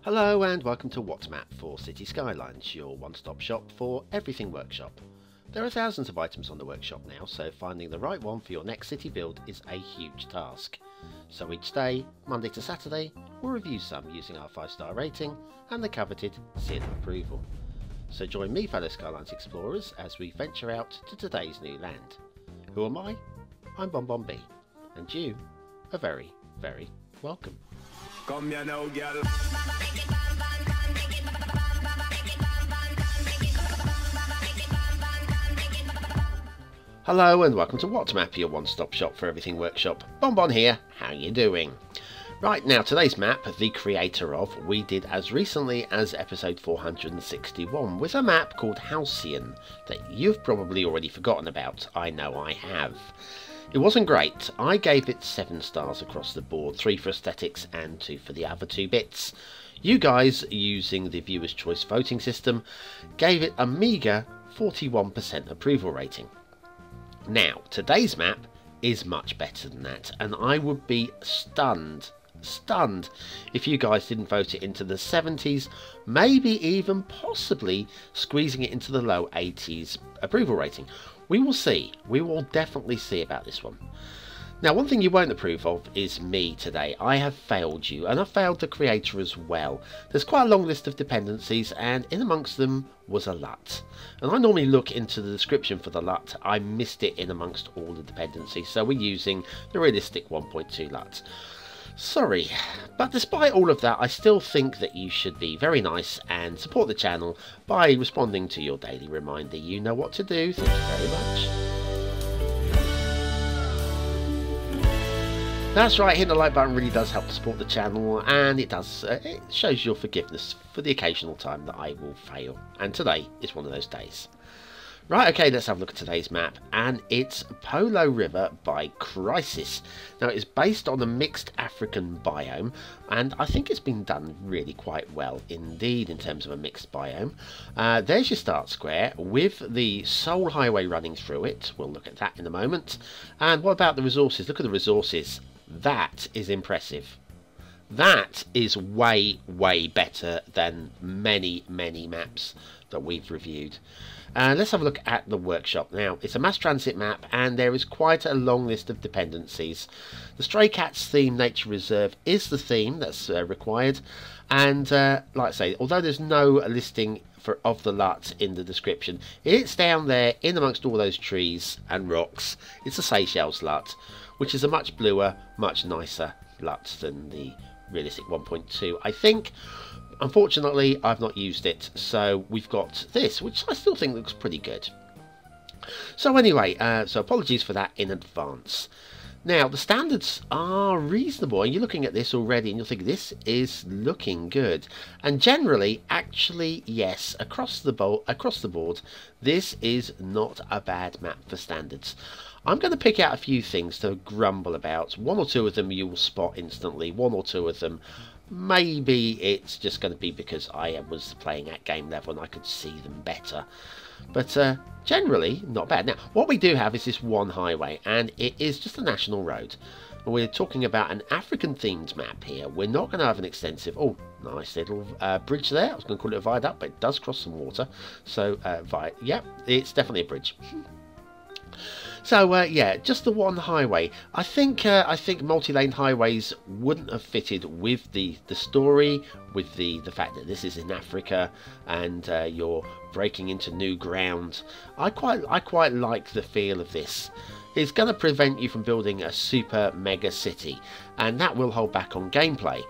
Hello and welcome to What's Map for Cities Skylines, your one-stop shop for everything workshop. There are thousands of items on the workshop now, so finding the right one for your next city build is a huge task. So each day, Monday to Saturday, we'll review some using our 5-star rating and the coveted seal of approval. So join me, fellow Skylines explorers, as we venture out to today's new land. Who am I? I'm BonBonB, and you are very, very welcome. Come here now, girl. Hello and welcome to What's Map, your one-stop shop for everything workshop. BonBon here, how you doing? Right, now today's map, the creator of, we did as recently as episode 461 with a map called Halcyon that you've probably already forgotten about. I know I have. It wasn't great. I gave it 7 stars across the board, 3 for aesthetics and 2 for the other 2 bits. You guys, using the viewer's choice voting system, gave it a meagre 41% approval rating. Now, today's map is much better than that, and I would be stunned if you guys didn't vote it into the 70s, maybe even possibly squeezing it into the low 80s approval rating. We will see. We will definitely see about this one. Now, one thing you won't approve of is me today. I have failed you, and I've failed the creator as well. There's quite a long list of dependencies, and in amongst them was a LUT. And I normally look into the description for the LUT. I missed it in amongst all the dependencies, so we're using the realistic 1.2 LUT. Sorry, but despite all of that, I still think that you should be very nice and support the channel by responding to your daily reminder. You know what to do. Thank you very much. That's right, hitting the like button really does help to support the channel, and it shows your forgiveness for the occasional time that I will fail, and today is one of those days. Right, okay, let's have a look at today's map, and it's Polelo River by Crisis. Now, it's based on a mixed African biome, and I think it's been done really quite well indeed in terms of a mixed biome. There's your start square with the sole highway running through it. We'll look at that in a moment. And what about the resources? Look at the resources. That is impressive. That is way, way better than many, many maps that we've reviewed. Let's have a look at the workshop now. It's a mass transit map, and there is quite a long list of dependencies. The Stray Cats theme nature reserve is the theme that's required, and like I say, although there's no listing of the LUT in the description, it's down there in amongst all those trees and rocks. It's a Seychelles LUT, which is a much bluer, much nicer LUT than the realistic 1.2, I think. Unfortunately, I've not used it, so we've got this, which I still think looks pretty good. So anyway, so apologies for that in advance. Now, the standards are reasonable, and you're looking at this already, and you'll think this is looking good. And generally, actually, yes, across the board, this is not a bad map for standards. I'm going to pick out a few things to grumble about. 1 or 2 of them you will spot instantly. 1 or 2 of them, maybe it's just going to be because I was playing at game level and I could see them better. But generally, not bad. Now, what we do have is this one highway, and it is just a national road. We're talking about an African-themed map here. We're not going to have an extensive... Oh, nice little bridge there. I was going to call it a viaduct, but it does cross some water. So, yeah, it's definitely a bridge. So yeah, just the one highway. I think multi-lane highways wouldn't have fitted with the story, with the fact that this is in Africa and you're breaking into new ground. I quite like the feel of this. It's going to prevent you from building a super mega city, and that will hold back on gameplay.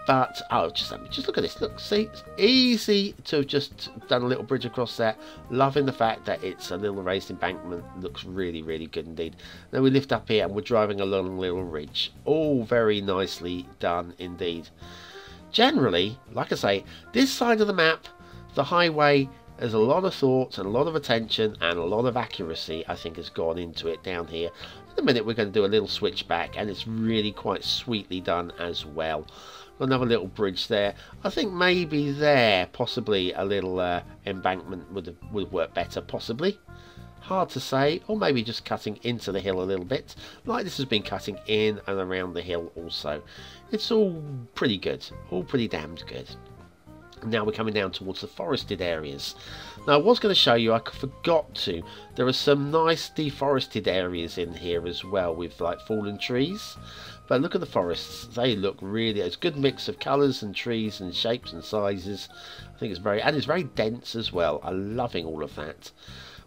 But oh, just look at this. Look, see, it's easy to have just done a little bridge across there. Loving the fact that it's a little raised embankment. Looks really, really good indeed. Then we lift up here and we're driving along a little ridge. All very nicely done indeed. Generally, like I say, this side of the map, the highway, there's a lot of thought and a lot of attention and a lot of accuracy, I think, has gone into it down here. In a minute, we're going to do a little switch back, and it's really quite sweetly done as well. Another little bridge there. I think maybe there, possibly a little embankment would work better, possibly. Hard to say, or maybe just cutting into the hill a little bit, like this has been cutting in and around the hill also. It's all pretty good, all pretty damned good. Now we're coming down towards the forested areas. Now I was going to show you, I forgot to, there are some nice deforested areas in here as well with like fallen trees. But look at the forests, they look really, it's a good mix of colours and trees and shapes and sizes. I think it's very dense as well. I'm loving all of that.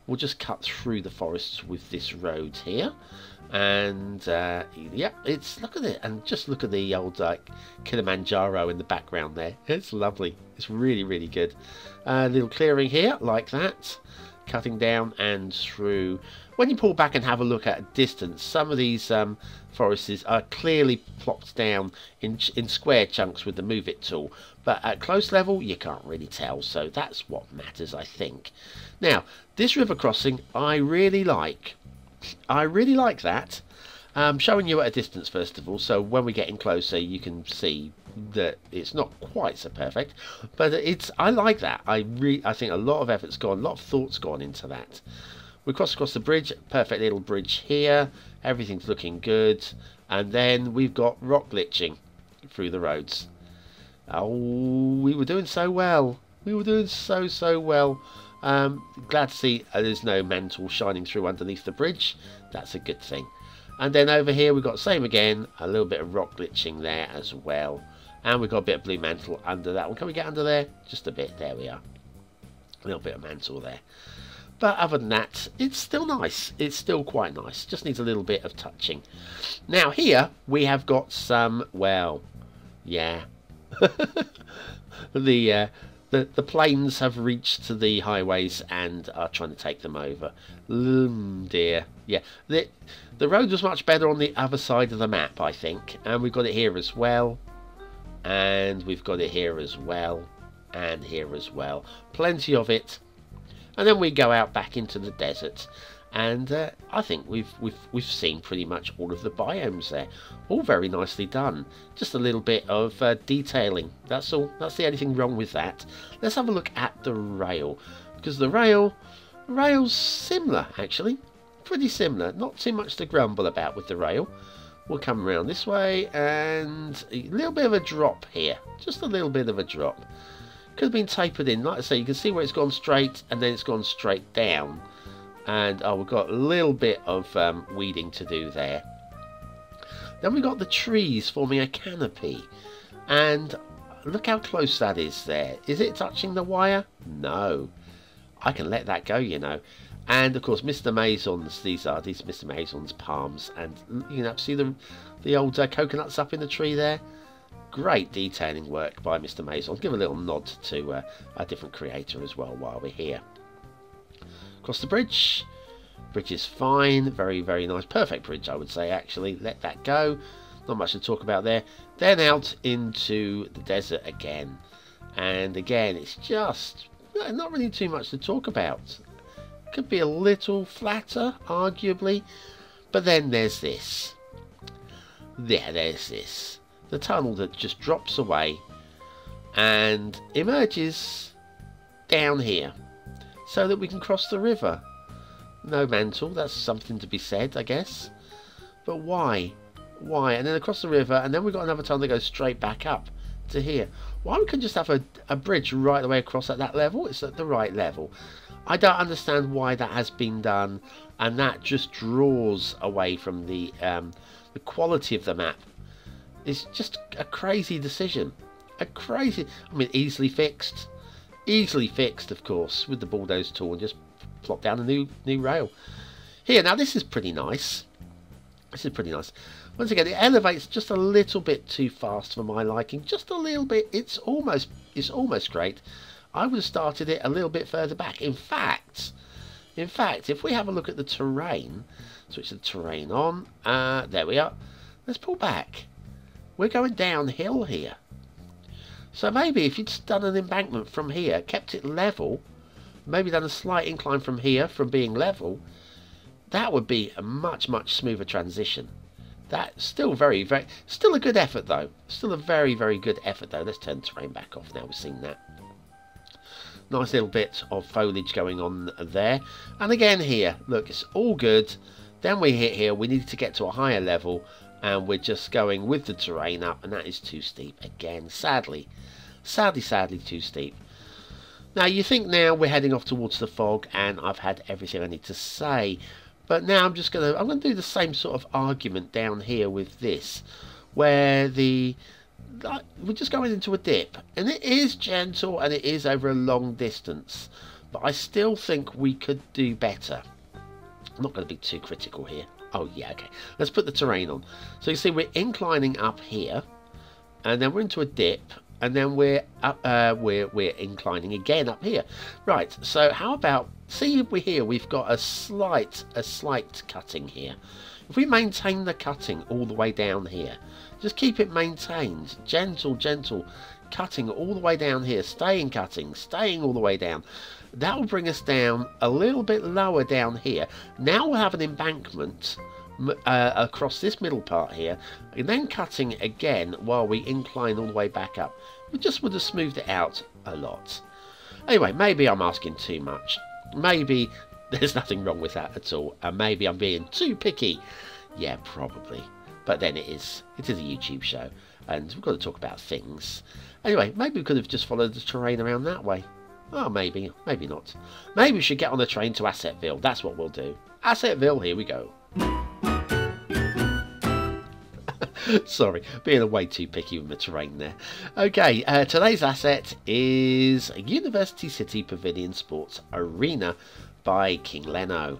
We'll just cut through the forests with this road here. And yeah, look at it, and just look at the old Kilimanjaro in the background there. It's lovely. It's really good. A little clearing here like that, cutting down and through. When you pull back and have a look at a distance, some of these forests are clearly plopped down in square chunks with the move it tool, but at close level you can't really tell, so that's what matters, I think. Now this river crossing I really like that. Showing you at a distance first of all, so when we're getting closer you can see that it's not quite so perfect, but I like that. I think a lot of effort's gone, a lot of thought's gone into that. We cross across the bridge, perfect little bridge here, everything's looking good, and then we've got rock glitching through the roads. Oh, we were doing so well. We were doing so well. Glad to see there's no mantle shining through underneath the bridge. That's a good thing. And then over here we've got same again, a little bit of rock glitching there as well. And we've got a bit of blue mantle under that one. Can we get under there? Just a bit. There we are. A little bit of mantle there. But other than that, it's still nice. It's still quite nice. Just needs a little bit of touching. Now here we have got some, well, yeah. The planes have reached to the highways and are trying to take them over. Dear. Yeah. The road was much better on the other side of the map, I think. And we've got it here as well. And we've got it here as well. And here as well. Plenty of it. And then we go out back into the desert. And I think we've seen pretty much all of the biomes there. All very nicely done. Just a little bit of detailing. That's all. That's the only thing wrong with that. Let's have a look at the rail. Because the rail's similar, actually. Pretty similar. Not too much to grumble about with the rail. We'll come around this way. And a little bit of a drop here. Just a little bit of a drop. Could have been tapered in. Like I say, you can see where it's gone straight. And then it's gone straight down. And we've got a little bit of weeding to do there. Then we've got the trees forming a canopy. And look how close that is there. Is it touching the wire? No. I can let that go, you know. And of course, Mr. Maison's, these Mr. Maison's palms. And you know, see the old coconuts up in the tree there? Great detailing work by Mr. Maison. I'll give a little nod to a different creator as well while we're here. Across the bridge. Bridge is fine. Very nice. Perfect bridge, I would say, actually. Let that go. Not much to talk about there. Then out into the desert again. And again, it's just not really too much to talk about. Could be a little flatter, arguably. But then there's this. There's this. The tunnel that just drops away and emerges down here. So that we can cross the river. No mantle, that's something to be said, I guess. But why? Why? And then across the river, and then we've got another tunnel that goes straight back up to here. Why we couldn't just have a bridge right the way across at that level? It's at the right level. I don't understand why that has been done, and that just draws away from the quality of the map. It's just a crazy decision. I mean, easily fixed. Easily fixed, of course, with the bulldozer tool, and just plop down a new rail. Here, now this is pretty nice. This is pretty nice. Once again, it elevates just a little bit too fast for my liking. Just a little bit. It's almost great. I would have started it a little bit further back. In fact, if we have a look at the terrain, switch the terrain on. There we are. Let's pull back. We're going downhill here. So maybe if you'd done an embankment from here, kept it level, maybe done a slight incline from here from being level, that would be a much smoother transition. That's still still a good effort though. Still a very good effort though. Let's turn the terrain back off now we've seen that. Nice little bit of foliage going on there. And again here, look, it's all good. Then we hit here, we need to get to a higher level, and we're just going with the terrain up, and that is too steep again, sadly. Sadly too steep. Now you think now we're heading off towards the fog and I've had everything I need to say, but now I'm gonna do the same sort of argument down here with this, where we're just going into a dip, and it is gentle and it is over a long distance, but I still think we could do better. I'm not going to be too critical here. Oh yeah, okay. Let's put the terrain on. So you see we're inclining up here, and then we're into a dip, and then we're up, we're inclining again up here. Right. So how about, see if we're here, we've got a slight cutting here. If we maintain the cutting all the way down here, just keep it maintained, gentle cutting all the way down here, staying cutting, staying all the way down. That will bring us down a little bit lower down here. Now we'll have an embankment across this middle part here, and then cutting again while we incline all the way back up. We just would have smoothed it out a lot. Anyway, maybe I'm asking too much. Maybe there's nothing wrong with that at all, and maybe I'm being too picky. Yeah, probably. But then it is a YouTube show, and we've got to talk about things. Anyway, maybe we could have just followed the terrain around that way. Oh, maybe not. Maybe we should get on the train to Assetville. That's what we'll do. Assetville, here we go. Sorry, being way too picky with the terrain there. Okay, today's asset is University City Pavilion Sports Arena by King Leno.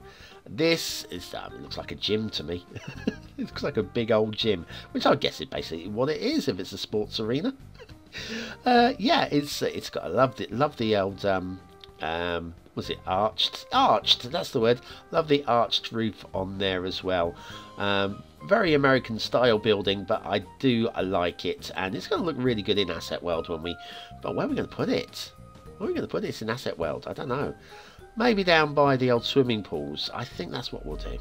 This is looks like a gym to me. It looks like a big old gym, which I guess is basically what it is if it's a sports arena. Yeah, it's got a lovely old was it arched? That's the word. Lovely arched roof on there as well. Very American style building, but I like it, and it's going to look really good in Asset World when we. But where are we going to put it? Where are we going to put this in Asset World? I don't know. Maybe down by the old swimming pools. I think that's what we'll do.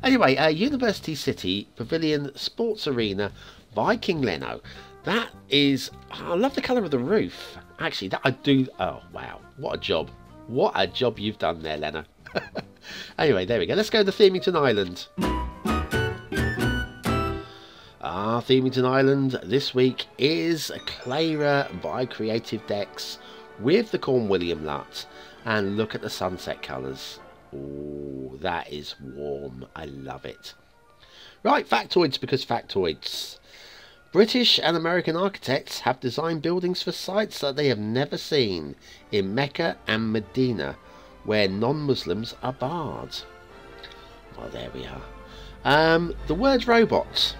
Anyway, University City Pavilion Sports Arena by King Leno. That is, I love the colour of the roof. Actually, that I do. Oh wow, what a job! What a job you've done there, Leno. Anyway, there we go. Let's go to Themington Island. Themington Island this week is Clara by Creative Decks with the Cornwallian Lut. And look at the sunset colours. Oh, that is warm. I love it. Right, factoids because factoids. British and American architects have designed buildings for sites that they have never seen in Mecca and Medina, where non-Muslims are barred. Well, there we are. The word robot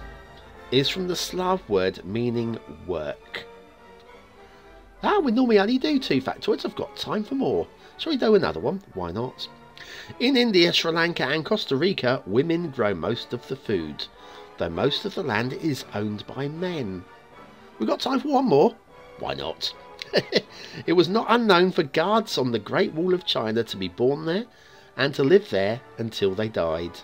is from the Slav word meaning work. We normally only do 2 factoids. I've got time for more. Shall we do another one? Why not? In India, Sri Lanka and Costa Rica, women grow most of the food, though most of the land is owned by men. We've got time for one more. Why not? It was not unknown for guards on the Great Wall of China to be born there and to live there until they died.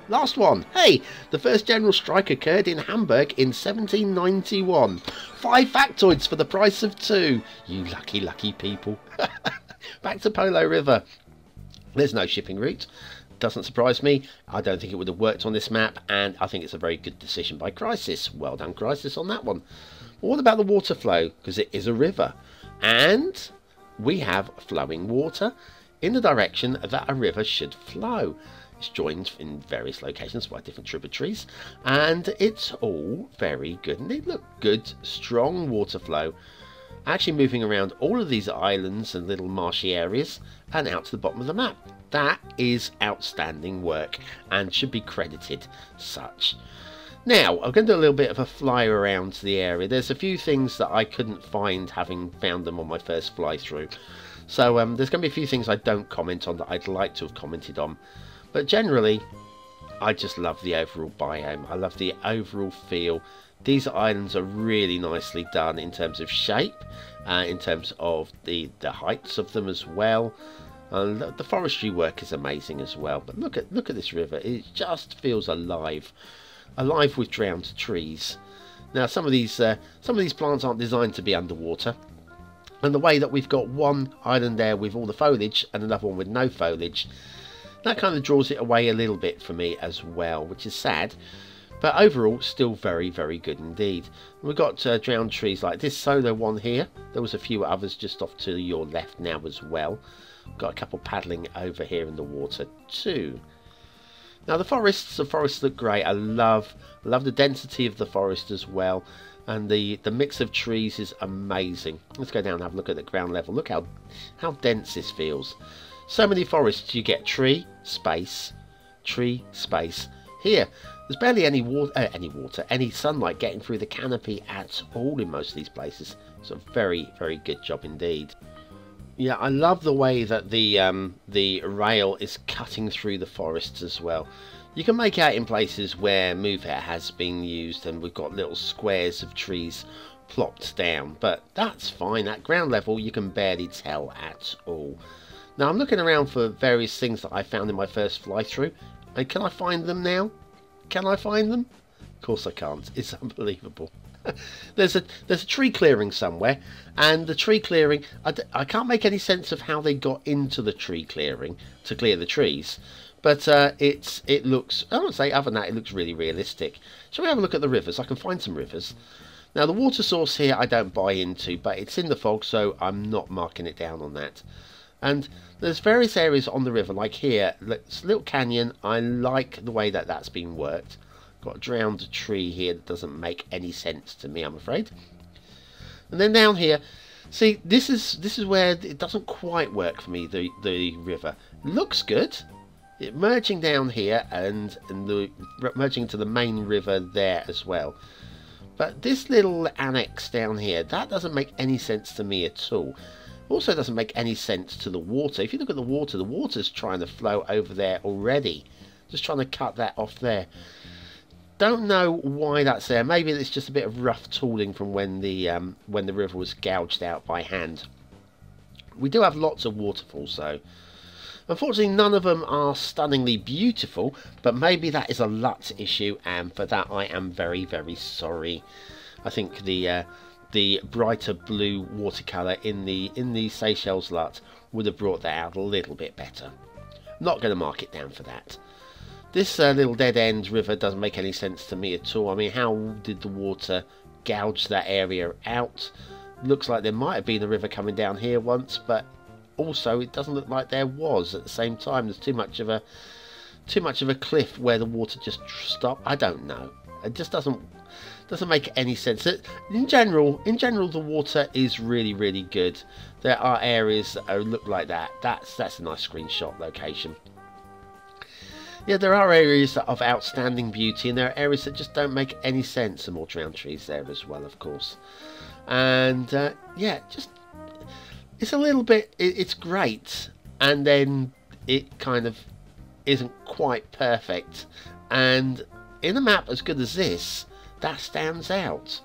Last one. Hey, the first general strike occurred in Hamburg in 1791. 5 factoids for the price of 2. You lucky people. Back to Polo River. There's no shipping route. Doesn't surprise me. I don't think it would have worked on this map, and I think it's a very good decision by Crysis. Well done, Crysis, on that one. But what about the water flow? Because it is a river, and we have flowing water in the direction that a river should flow. It's joined in various locations by different tributaries, and it's all very good. And they look good, strong water flow, actually moving around all of these islands and little marshy areas and out to the bottom of the map. That is outstanding work and should be credited such. Now, I'm going to do a little bit of a fly around the area. There's a few things that I couldn't find having found them on my first fly through. So there's going to be a few things I don't comment on that I'd like to have commented on. But generally, I just love the overall biome. I love the overall feel. These islands are really nicely done in terms of shape, in terms of the heights of them as well. The forestry work is amazing as well. But look at this river. It just feels alive with drowned trees. Now some of these plants aren't designed to be underwater. And the way that we've got one island there with all the foliage and another one with no foliage, that kind of draws it away a little bit for me as well, which is sad. But overall, still very, very good indeed. We've got drowned trees like this solo one here. There was a few others just off to your left now as well. Got a couple paddling over here in the water too. Now the forests look great. I love the density of the forest as well. And the mix of trees is amazing. Let's go down and have a look at the ground level. Look how dense this feels. So many forests, you get tree, space, tree, space. Here, there's barely any sunlight getting through the canopy at all in most of these places. So very, very good job indeed. Yeah, I love the way that the rail is cutting through the forests as well. You can make out in places where move it has been used and we've got little squares of trees plopped down, but that's fine. At ground level you can barely tell at all. Now I'm looking around for various things that I found in my first fly through, and can I find them now? Can I find them? Of course I can't. It's unbelievable. There's a tree clearing somewhere, and the tree clearing, I can't make any sense of how they got into the tree clearing to clear the trees, but it looks, I would say other than that, it looks really realistic. Shall we have a look at the rivers? I can find some rivers. Now the water source here I don't buy into, but it's in the fog, so I'm not marking it down on that. And there's various areas on the river, like here, this little canyon. I like the way that that's been worked. Got a drowned tree here that doesn't make any sense to me, I'm afraid. And then down here, see, this is where it doesn't quite work for me. The river looks good, it merging down here and merging into the main river there as well. But this little annex down here, that doesn't make any sense to me at all. Also doesn't make any sense to the water. If you look at the water's trying to flow over there already. Just trying to cut that off there. Don't know why that's there. Maybe it's just a bit of rough tooling from when the river was gouged out by hand. We do have lots of waterfalls though. Unfortunately, none of them are stunningly beautiful, but maybe that is a LUT issue, and for that I am very, very sorry. I think the brighter blue watercolour in the Seychelles LUT would have brought that out a little bit better. Not going to mark it down for that. This little dead end river doesn't make any sense to me at all. I mean, how did the water gouge that area out? Looks like there might have been a river coming down here once, but also it doesn't look like there was at the same time. There's too much of a cliff where the water just stopped. I don't know. It just doesn't make any sense. In general, the water is really, really good. There are areas that look like that. That's a nice screenshot location. Yeah, there are areas of outstanding beauty, and there are areas that just don't make any sense. Some more drowned trees there as well, of course. And yeah, just it's a little bit. It's great, and then it kind of isn't quite perfect. And in a map as good as this, that stands out.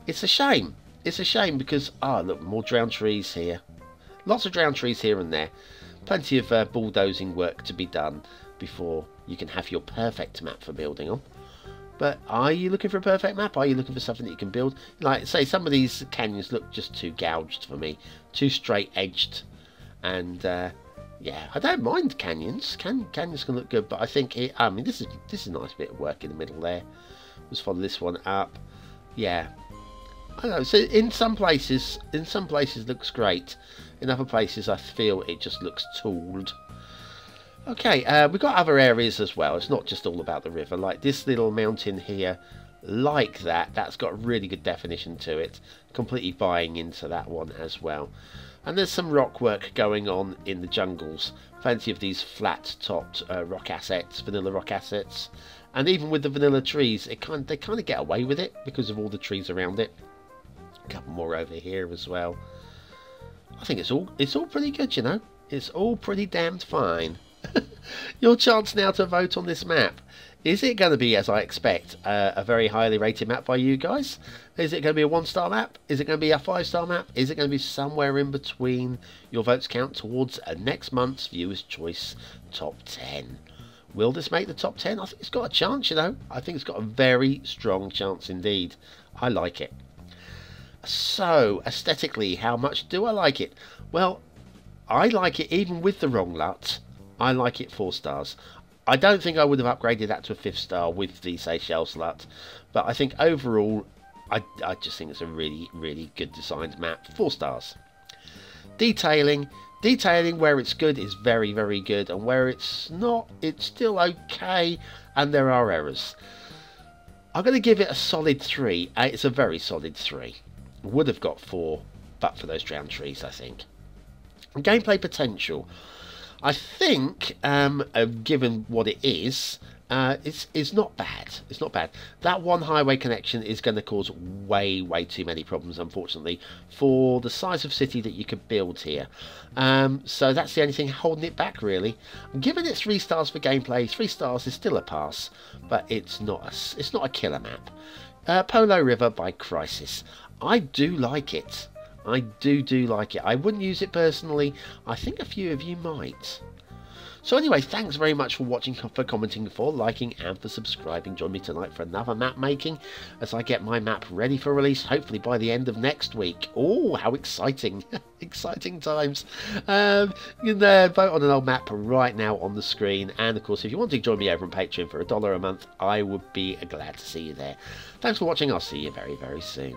It's a shame. It's a shame because look, more drowned trees here. Lots of drowned trees here and there. Plenty of bulldozing work to be done before you can have your perfect map for building on. But are you looking for a perfect map? Are you looking for something that you can build? Like, say, some of these canyons look just too gouged for me, too straight edged, and yeah, I don't mind canyons. Canyons can look good, but I think I mean, this is a nice bit of work in the middle there. Let's follow this one up. Yeah, I don't know. So in some places it looks great. In other places, I feel it just looks tooled. Okay, we've got other areas as well. It's not just all about the river. Like this little mountain here, like that. That's got really good definition to it. Completely buying into that one as well. And there's some rock work going on in the jungles. Plenty of these flat-topped rock assets, vanilla rock assets. And even with the vanilla trees, they kind of get away with it because of all the trees around it. A couple more over here as well. I think it's all pretty good, you know. It's all pretty damned fine. Your chance now to vote on this map. Is it going to be, as I expect, a very highly rated map by you guys? Is it going to be a 1-star map? Is it going to be a 5-star map? Is it going to be somewhere in between? Your votes count towards next month's Viewers' Choice Top 10. Will this make the top 10? I think it's got a chance, you know. I think it's got a very strong chance indeed. I like it. So, aesthetically, how much do I like it? Well, I like it even with the wrong LUT. I like it 4 stars. I don't think I would have upgraded that to a 5th star with the Seychelles slut, but I think overall, I just think it's a really, really good designed map. 4 stars. Detailing where it's good is very, very good, and where it's not, it's still okay, and there are errors. I'm going to give it a solid 3. It's a very solid 3. Would have got 4, but for those drowned trees, I think. Gameplay potential. I think, given what it is, it's not bad. It's not bad. That one highway connection is going to cause way, way too many problems, unfortunately, for the size of city that you could build here. So that's the only thing holding it back, really. I'm giving it 3 stars for gameplay. 3 stars is still a pass, but it's not a killer map. Polelo River by Crisis. I do like it. I do like it. I wouldn't use it personally. I think a few of you might. So anyway, thanks very much for watching, for commenting, for liking, and for subscribing. Join me tonight for another map making as I get my map ready for release, hopefully by the end of next week. Oh, how exciting. Exciting times. You can vote on an old map right now on the screen. And of course, if you want to join me over on Patreon for $1 a month, I would be glad to see you there. Thanks for watching. I'll see you very, very soon.